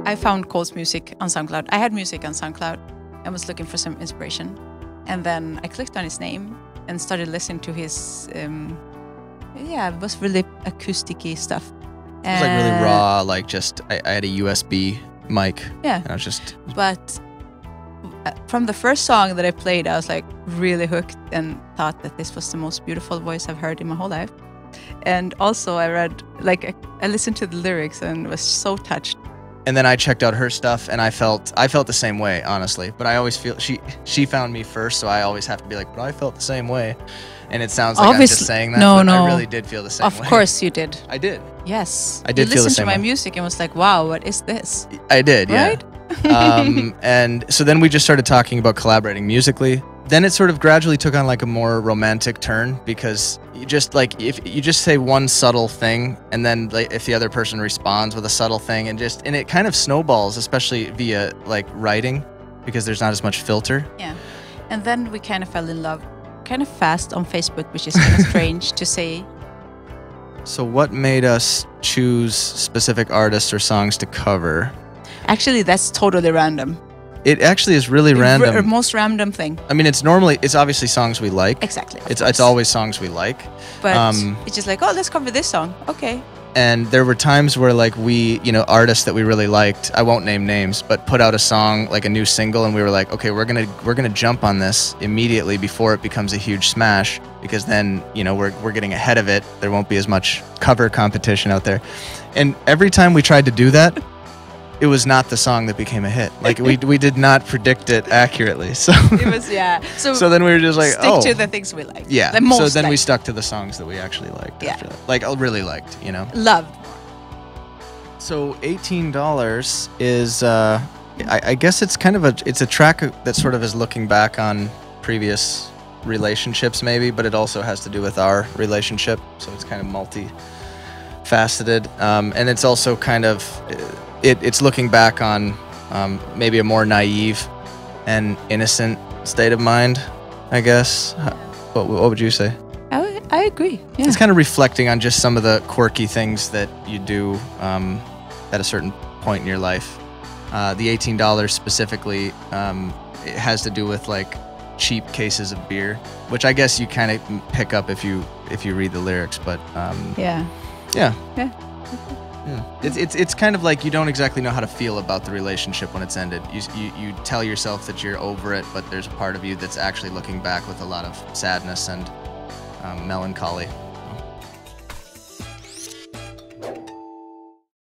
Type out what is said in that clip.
I found Cole's music on SoundCloud. I had music on SoundCloud and was looking for some inspiration. And then I clicked on his name and started listening to his, it was really acoustic-y stuff. It was like really raw, like just, I had a USB mic. Yeah. And I was just... But from the first song that I played, I was like really hooked and thought that this was the most beautiful voice I've heard in my whole life. And also I read, like, I listened to the lyrics and was so touched. And then I checked out her stuff, and I felt the same way, honestly. But I always feel she found me first, so I always have to be like, but I felt the same way. And it sounds like Obviously, I'm just saying that, no, but no. I really did feel the same way. Of course you did. I did. Yes. I did you feel the listened same to my way. music and was like, wow, what is this? I did, Right? Yeah. And so then we just started talking about collaborating musically. Then it sort of gradually took on like a more romantic turn, because you just like, if you just say one subtle thing, and then like if the other person responds with a subtle thing, and it kind of snowballs, especially via like writing, because there's not as much filter. Yeah. And then we kind of fell in love kind of fast on Facebook, which is kind of strange to say. So what made us choose specific artists or songs to cover? Actually, that's totally random. It actually is really random. Most random thing. I mean, it's obviously songs we like. Exactly. It's always songs we like. But it's just like, oh, let's cover this song. Okay. And there were times where like we, artists that we really liked, I won't name names, but put out a song, like a new single, and we were like, okay, we're gonna jump on this immediately before it becomes a huge smash, because then, we're getting ahead of it. There won't be as much cover competition out there. And every time we tried to do that, it was not the song that became a hit. Like we did not predict it accurately. So it was, yeah. So then we were just like, stick to the things we like. Yeah. The most so then we liked. stuck to the songs that we actually liked. Yeah. After that. Like I really liked, Loved. So $18 is, I guess it's kind of it's a track that sort of is looking back on previous relationships maybe, but it also has to do with our relationship. So it's kind of multi-faceted. And it's also kind of, it's looking back on maybe a more naive and innocent state of mind, I guess. What would you say? I agree. Yeah. It's kind of reflecting on just some of the quirky things that you do at a certain point in your life. The $18 specifically, it has to do with like cheap cases of beer, which I guess you kind of pick up if you read the lyrics. But Yeah. It's kind of like you don't exactly know how to feel about the relationship when it's ended. You tell yourself that you're over it, but there's a part of you that's actually looking back with a lot of sadness and melancholy.